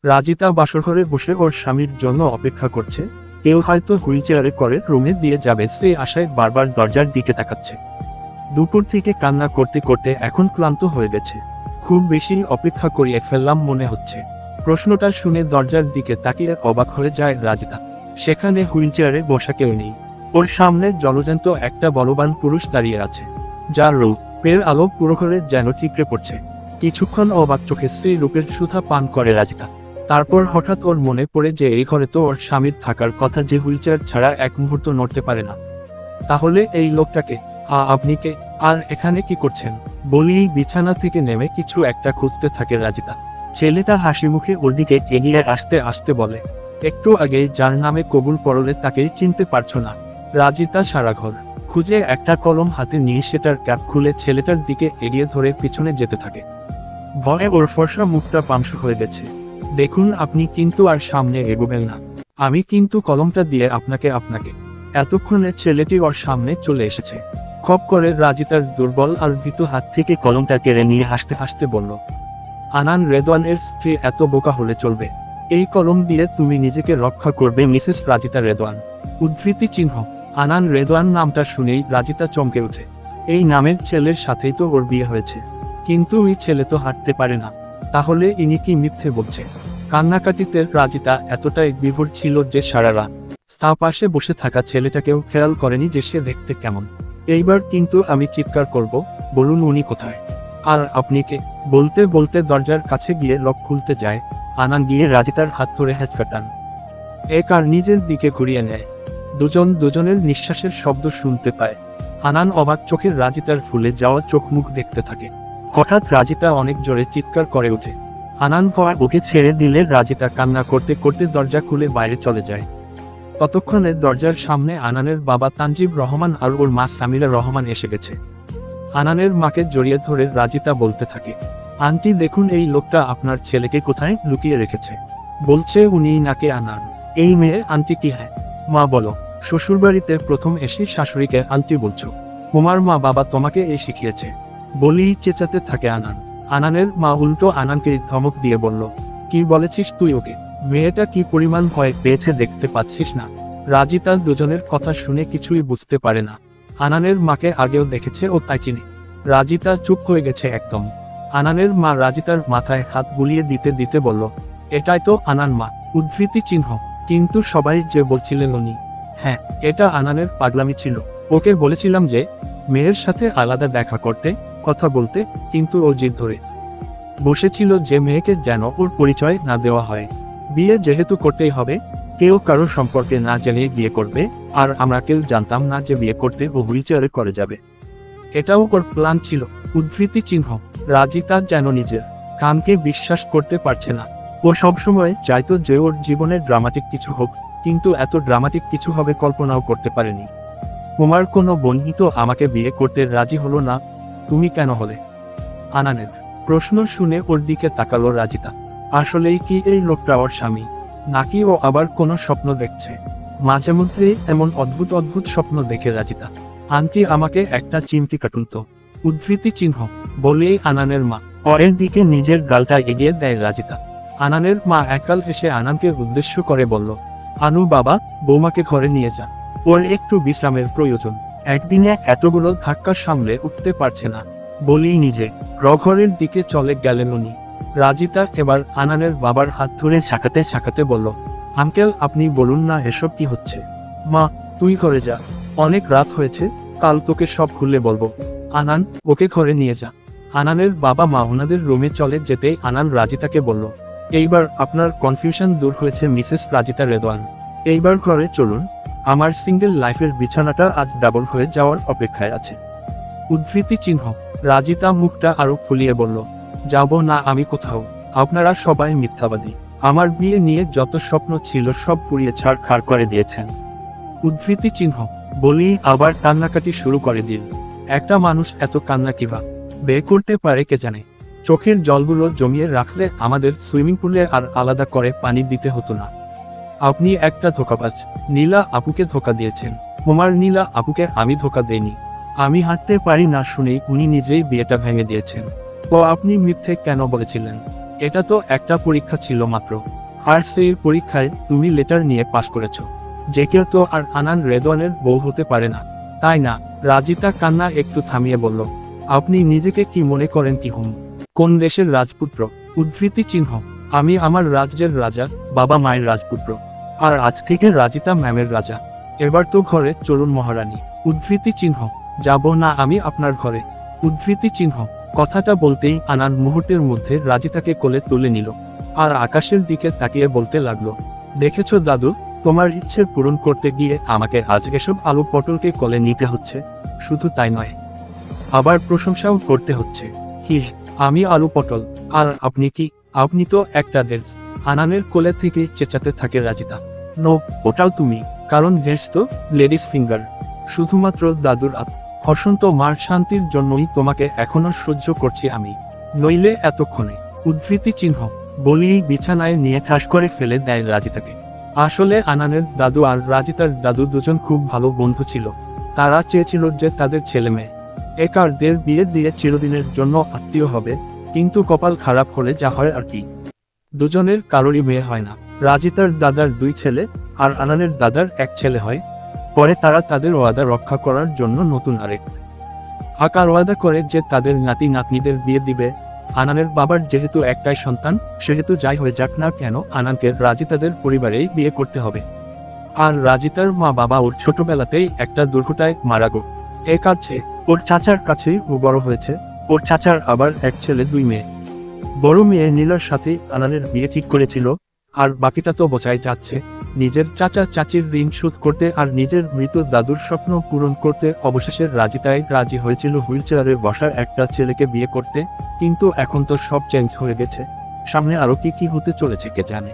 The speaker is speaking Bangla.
রাজিতা বাসরঘরে বসে ওর স্বামীর জন্য অপেক্ষা করছে। কেউ হয়তো হুইলচেয়ারে করে রুমে দিয়ে যাবে সেই আশায় বারবার দরজার দিকে তাকাচ্ছে। দুপুর থেকে কান্না করতে করতে এখন ক্লান্ত হয়ে গেছে। খুব বেশি অপেক্ষা করিয়ে ফেললাম মনে হচ্ছে। প্রশ্নটা শুনে দরজার দিকে তাকিয়ে অবাক হয়ে যায় রাজিতা। সেখানে হুইলচেয়ারে বসা কেউ নেই। ওর সামনে জলজ্যান্ত একটা বলবান পুরুষ দাঁড়িয়ে আছে, যার রূপের আলো পুরো ঘরে যেন ঠিকরে পড়ছে। কিছুক্ষণ অবাক চোখে সেই রূপের সুধা পান করে রাজিতা। তারপর হঠাৎ ওর মনে পড়ে যে এই ঘরে তো ওর স্বামীর থাকার কথা, যে হুইলচেয়ার ছাড়া এক মুহূর্ত নড়তে পারে না। তাহলে এই লোকটাকে, আপনি কে, আর এখানে কি করছেন? বলেই বিছানা থেকে নেমে কিছু একটা খুঁজতে থাকে রাজিতা। ছেলেটা হাসি মুখে ওর দিকে এগিয়ে আসতে আসতে বলে, একটু আগে যার নামে কবুল পড়লে তাকেই চিনতে পারছো না? রাজিতা সারা ঘর খুঁজে একটা কলম হাতে নিয়ে সেটার ক্যাপ খুলে ছেলেটার দিকে এগিয়ে ধরে পিছনে যেতে থাকে। ভয়ে ওর ফর্সা মুখটা পাংশু হয়ে গেছে। দেখুন, আপনি কিন্তু আর সামনে এগোবেন না। আমি কিন্তু কলমটা দিয়ে আপনাকে। এতক্ষণে ছেলেটি ওর সামনে চলে এসেছে। খপ করে রাজিতার দুর্বল আর ভীতু হাত থেকে কলমটা কেড়ে নিয়ে হাসতে হাসতে বলল, আনান রেদওয়ানের স্ত্রী এত বোকা হলে চলবে? এই কলম দিয়ে তুমি নিজেকে রক্ষা করবে মিসেস রাজিতা রেদওয়ান। উদ্ধৃতি চিহ্ন। আনান রেদওয়ান নামটা শুনেই রাজিতা চমকে ওঠে। এই নামের ছেলের সাথেই তো ওর বিয়ে হয়েছে, কিন্তু ওই ছেলে তো হাঁটতে পারে না। তাহলে ইনি কি মিথ্যে বলছে? কান্নাকাটিতে রাজিতা এতটাই বিভোর ছিল যে সারা রাত তার পাশে বসে থাকা ছেলেটাকেও খেয়াল করেনি যে সে দেখতে কেমন। এইবার কিন্তু আমি চিৎকার করব, বলুন উনি কোথায়? আর আপনি কে? বলতে বলতে দরজার কাছে গিয়ে লক খুলতে যায়। আনান গিয়ে রাজিতার হাত ধরে হ্যাঁচকাটান এক আর নিজের দিকে ঘুরিয়ে নেয়। দুজনের নিঃশ্বাসের শব্দ শুনতে পায়। আনান অবাক চোখে রাজিতার ফুলে যাওয়া চোখ মুখ দেখতে থাকে। হঠাৎ রাজিতা অনেক জোরে চিৎকার করে ওঠে। আনান ভয় ওকে ছেড়ে দিলে রাজিতা কান্না করতে করতে দরজা খুলে বাইরে চলে যায়। ততক্ষণে দরজার সামনে আনানের বাবা তানজিব রহমান আর ওর মা সামিরা রহমান এসে গেছে। আনানের মাকে জড়িয়ে ধরে রাজিতা বলতে থাকে, আন্টি দেখুন, এই লোকটা আপনার ছেলেকে কোথায় লুকিয়ে রেখেছে। বলছে উনি নাকি আনান। এই মেয়ে আন্টি কি? হ্যাঁ মা বলো। শ্বশুরবাড়িতে প্রথম এসে শাশুড়িকে আন্টি বলছো? তোমার মা বাবা তোমাকে এই শিখিয়েছে? বলেই চেঁচাতে থাকে আনান। আনানের মা উল্টো আনানকে ধমক দিয়ে বলল, কি বলেছিস তুই ওকে? মেয়েটা কি পরিমাণ ভয় পেয়েছে দেখতে পাচ্ছিস না? রাজিতা দুজনের কথা শুনে কিছুই বুঝতে পারে না। আনানের মাকে আগেও দেখেছে ও তাই চিনে। রাজিতা চুপ হয়ে গেছে একদম। আনানের মা রাজিতার মাথায় হাত বুলিয়ে দিতে দিতে বলল, এটাই তো আনান মা। উদ্ধৃতি চিহ্ন। কিন্তু সবাই যে বলছিলেন উনি। হ্যাঁ, এটা আনানের পাগলামি ছিল। ওকে বলেছিলাম যে মেয়ের সাথে আলাদা দেখা করতে, কথা বলতে, কিন্তু ও জিদ ধরে বসেছিল যে মেয়েকে যেন ওর পরিচয় না দেওয়া হয়। বিয়ে যেহেতু করতেই হবে, কেউ কারোর সম্পর্কে না জেনে বিয়ে করবে, আর আমরা কেউ জানতাম না যে বিয়ে করতে ও হুইলচেয়ারে করে যাবে। এটাও ওর প্ল্যান ছিল। উদ্ধৃতি চিহ্ন। রাজিতা যেন নিজের কানকে বিশ্বাস করতে পারছে না। ও সবসময় চাইতো যে ওর জীবনে ড্রামাটিক কিছু হোক, কিন্তু এত ড্রামাটিক কিছু হবে কল্পনাও করতে পারেনি। তোমার কোনো বন্ধু তো আমাকে বিয়ে করতে রাজি হলো না, তুমি কেন হলে? আনানের প্রশ্ন শুনে ওর দিকে তাকালো রাজিতা। আসলেই কি এই লোকটা ওর স্বামী, নাকি ও আবার কোনো স্বপ্ন দেখছে? মাঝে মধ্যে এমন অদ্ভুত অদ্ভুত স্বপ্ন দেখে রাজিতা। আন্টি আমাকে একটা চিমটি কাটুন তো। উদ্ধৃতি চিহ্ন। বলেই আনানের মা ওর দিকে নিজের গালটা এগিয়ে দেয় রাজিতা। আনানের মা একাল এসে আনানকে উদ্দেশ্য করে বলল, আনু বাবা, বৌমাকে ঘরে নিয়ে যা, ওর একটু বিশ্রামের প্রয়োজন। একদিনে এতগুলো ধাক্কা সামলে উঠতে পারছে না। বলেই নিজে রঘরের দিকে চলে গেলেন উনি। রাজিতা এবার আনানের বাবার হাত ধরে ঝাঁকাতে ঝাঁকাতে বলল, আঙ্কেল আপনি বলুন না এসব কি হচ্ছে? মা তুই ঘরে যা, অনেক রাত হয়েছে, কাল তোকে সব খুলে বলবো। আনান, ওকে ঘরে নিয়ে যা। আনানের বাবা মা ওনাদের রুমে চলে যেতেই আনান রাজিতাকে বলল, এইবার আপনার কনফিউশন দূর হয়েছে মিসেস রাজিতা রেদওয়ান। এইবার ঘরে চলুন, আমার সিঙ্গেল লাইফের বিছানাটা আজ ডাবল হয়ে যাওয়ার অপেক্ষায় আছে। উদ্ধৃতি চিহ্ন। রাজিতা মুখটা আরো ফুলিয়ে বলল, যাব না আমি কোথাও। আপনারা সবাই মিথ্যাবাদী। আমার বিয়ে নিয়ে যত স্বপ্ন ছিল সব পুড়িয়ে ছাড়খাড় করে দিয়েছেন। উদ্ধৃতি চিহ্ন। বলেই আবার কান্নাকাটি শুরু করে দিল। একটা মানুষ এত কান্না কিভাবে করতে পারে কে জানে। চোখের জলগুলো জমিয়ে রাখলে আমাদের সুইমিং পুলে আর আলাদা করে পানি দিতে হতো না। আপনি একটা ধোঁকাবাজ। নীলা আপুকে ধোঁকা দিয়েছেন। তোমার নীলা আপুকে আমি ধোঁকা দেইনি। আমি হাঁটতে পারি না শুনেই উনি নিজেই বিয়েটা ভেঙে দিয়েছেন। তো আপনি মিথ্যে কেন বলেছিলেন? এটা তো একটা পরীক্ষা ছিল মাত্র, আর সেই পরীক্ষায় তুমি লেটার নিয়ে পাশ করেছো। যে কেউ তো আর আনান রেদওয়ানের বউ হতে পারে না, তাই না? রাজিতা কান্না একটু থামিয়ে বলল, আপনি নিজেকে কি মনে করেন কি হুম? কোন দেশের রাজপুত্র? উদ্ধৃতি চিহ্ন। আমি আমার রাজ্যের রাজা, বাবা মায়ের রাজপুত্র, আর আজ থেকে রাজিতা ম্যামের রাজা। এবার তো ঘরে চলুন মহারানী। উদ্ধৃতি চিহ্ন। যাব না আমি আপনার ঘরে। উদ্ধৃতি চিহ্ন। কথাটা বলতেই আনান মুহূর্তের মধ্যে রাজিতাকে কোলে তুলে নিল, আর আকাশের দিকে তাকিয়ে বলতে লাগলো, দেখেছো দাদু, তোমার ইচ্ছে পূরণ করতে গিয়ে আমাকে আজ এসব আলু পটলকে কোলে নিতে হচ্ছে। শুধু তাই নয়, আবার প্রশংসাও করতে হচ্ছে। হি, আমি আলু পটল, আর আপনি কি? আপনি তো একটা ডেন্স। আনানের কোলে থেকে চেঁচাতে থাকে রাজিতা, নো, ওটাও তুমি, কারণ ডেন্স তো লেডিস ফিঙ্গার। শুধুমাত্র দাদুর হসন্ত মার শান্তির জন্যই তোমাকে এখনো সহ্য করছি আমি, নইলে এতক্ষণে। উদ্ধৃতি চিহ্ন। বলিয়েই বিছানায় নিয়ে ঠাস করে ফেলে দেয় রাজিতাকে। আসলে আনানের দাদু আর রাজিতার দাদু দুজন খুব ভালো বন্ধু ছিল। তারা চেয়েছিল যে তাদের ছেলে মেয়ে একারদের বিয়ে দিয়ে চিরদিনের জন্য আত্মীয় হবে, কিন্তু কপাল খারাপ হলে যা হয় আর কি, দুজনের কারোরই মেয়ে হয় না। রাজিতার দাদার 2 ছেলে, আর আনানের দাদার 1 ছেলে হয়। পরে তারা তাদের ওয়াদা রক্ষা করার জন্য নতুন আরেক আকার ওয়াদা করে যে তাদের নাতি নাতনিদের বিয়ে দিবে। আনানের বাবার যেহেতু একটাই সন্তান, সেহেতু যাই হয়ে যাক না কেন আনানকে রাজিতাদের পরিবারেই বিয়ে করতে হবে। আর রাজিতার মা বাবা ওর ছোটবেলাতেই একটা দুর্ঘটনায় মারা গো। এ কাছে ওর চাচার কাছেই ও বড় হয়েছে। ওর চাচার আবার 1 ছেলে 2 মেয়ে। বড় মেয়ে নীলার সাথে আনানের বিয়ে ঠিক করেছিল, আর বাকিটা তো বোঝাই যাচ্ছে। নিজের চাচা চাচির ঋণ শোধ করতে আর নিজের মৃত দাদুর স্বপ্ন পূরণ করতে অবশেষে রাজিতাই রাজি হয়েছিল হুইলচেয়ারে বসার একটা ছেলেকে বিয়ে করতে। কিন্তু এখন তো সব চেঞ্জ হয়ে গেছে, সামনে আরো কি কি হতে চলেছে কে জানে।